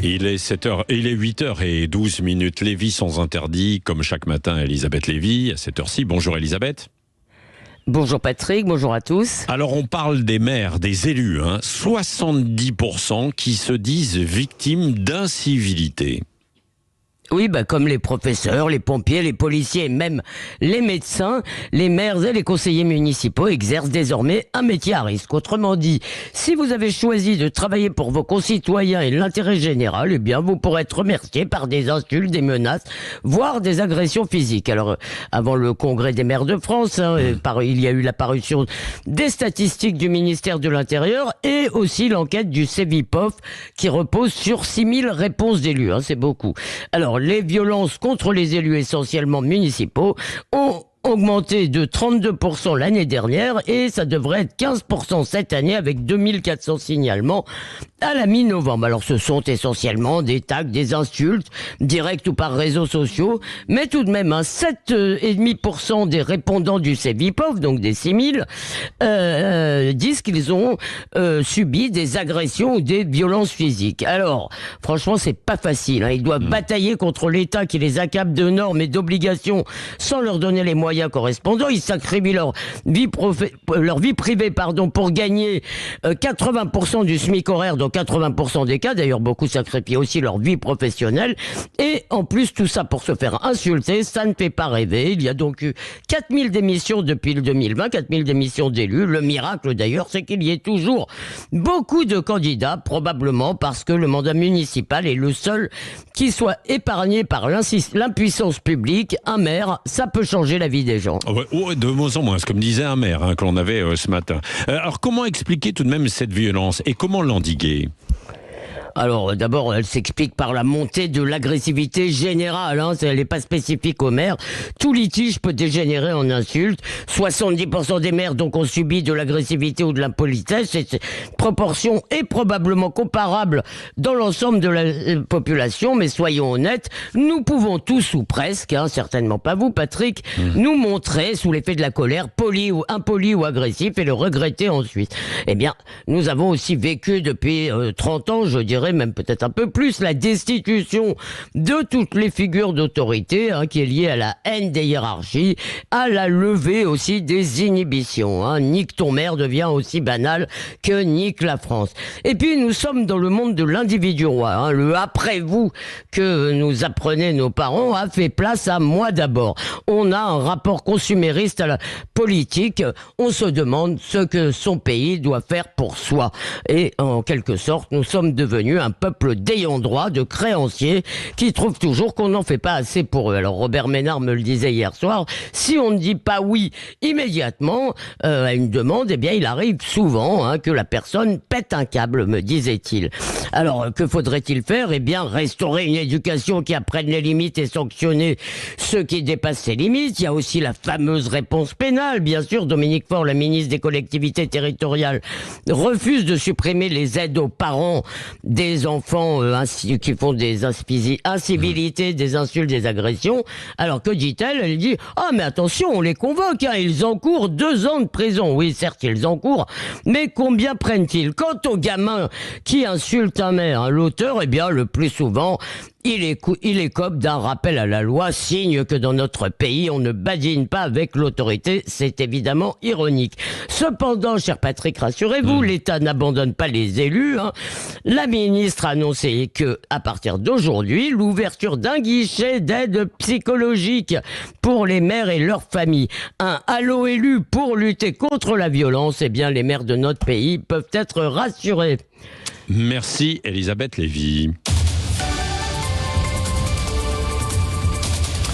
Il est 8h12. Lévis sans interdit, comme chaque matin, Elisabeth Lévy, à cette heure-ci. Bonjour Elisabeth. Bonjour Patrick, bonjour à tous. Alors on parle des maires, des élus, 70% qui se disent victimes d'incivilité. Oui, comme les professeurs, les pompiers, les policiers et même les médecins, les maires et les conseillers municipaux exercent désormais un métier à risque. Autrement dit, si vous avez choisi de travailler pour vos concitoyens et l'intérêt général, eh bien, vous pourrez être remercié par des insultes, des menaces, voire des agressions physiques. Alors, avant le congrès des maires de France, il y a eu la parution des statistiques du ministère de l'Intérieur et aussi l'enquête du Cevipof qui repose sur 6000 réponses d'élus. C'est beaucoup. Alors, les violences contre les élus essentiellement municipaux ont augmenté de 32% l'année dernière et ça devrait être 15% cette année avec 2400 signalements à la mi-novembre. Alors ce sont essentiellement des tags, des insultes, directes ou par réseaux sociaux, mais tout de même 7,5% des répondants du Cevipof, donc des 6000, disent qu'ils ont subi des agressions ou des violences physiques. Alors franchement c'est pas facile, ils doivent batailler contre l'État qui les accable de normes et d'obligations sans leur donner les moyens correspondants. Ils sacrifient leur vie privée pour gagner 80% du SMIC horaire dans 80% des cas. D'ailleurs, beaucoup sacrifient aussi leur vie professionnelle. Et en plus, tout ça pour se faire insulter, ça ne fait pas rêver. Il y a donc eu 4000 démissions depuis le 2020, 4000 démissions d'élus. Le miracle d'ailleurs, c'est qu'il y ait toujours beaucoup de candidats, probablement parce que le mandat municipal est le seul qui soit épargné par l'impuissance publique. Un maire, ça peut changer la vie des gens. De moins en moins, comme disait un maire que l'on avait ce matin. Alors comment expliquer tout de même cette violence et comment l'endiguer ? Alors d'abord, elle s'explique par la montée de l'agressivité générale. Elle n'est pas spécifique aux maires. Tout litige peut dégénérer en insulte. 70% des maires donc ont subi de l'agressivité ou de l'impolitesse. Cette proportion est probablement comparable dans l'ensemble de la population. Mais soyons honnêtes, nous pouvons tous ou presque, certainement pas vous Patrick, nous montrer sous l'effet de la colère, poli ou impoli ou agressif et le regretter ensuite. Eh bien, nous avons aussi vécu depuis 30 ans, je dirais, même peut-être un peu plus, la destitution de toutes les figures d'autorité qui est liée à la haine des hiérarchies, à la levée aussi des inhibitions. Nique ton maire devient aussi banal que nique la France. Et puis nous sommes dans le monde de l'individu roi. Le après vous que nous apprenaient nos parents a fait place à moi d'abord. On a un rapport consumériste à la politique. On se demande ce que son pays doit faire pour soi. Et en quelque sorte, nous sommes devenus un peuple d'ayants droit, de créanciers, qui trouvent toujours qu'on n'en fait pas assez pour eux. Alors Robert Ménard me le disait hier soir, si on ne dit pas oui immédiatement à une demande, eh bien il arrive souvent que la personne pète un câble, me disait-il. Alors que faudrait-il faire ? Eh bien restaurer une éducation qui apprenne les limites et sanctionner ceux qui dépassent ces limites. Il y a aussi la fameuse réponse pénale, bien sûr. Dominique Faure, la ministre des collectivités territoriales, refuse de supprimer les aides aux parents des enfants qui font des incivilités, des insultes, des agressions. Alors que dit-elle ? Elle dit « Ah mais attention, on les convoque, ils encourent 2 ans de prison. » Oui, certes, ils encourent, mais combien prennent-ils ? Quant aux gamins qui insultent un maire, l'auteur, eh bien, le plus souvent, il écope d'un rappel à la loi, signe que dans notre pays, on ne badine pas avec l'autorité. C'est évidemment ironique. Cependant, cher Patrick, rassurez-vous, l'État n'abandonne pas les élus. La ministre a annoncé que, à partir d'aujourd'hui, l'ouverture d'un guichet d'aide psychologique pour les maires et leurs familles. Un Allo élu pour lutter contre la violence. Eh bien, les maires de notre pays peuvent être rassurés. Merci Elisabeth Lévy.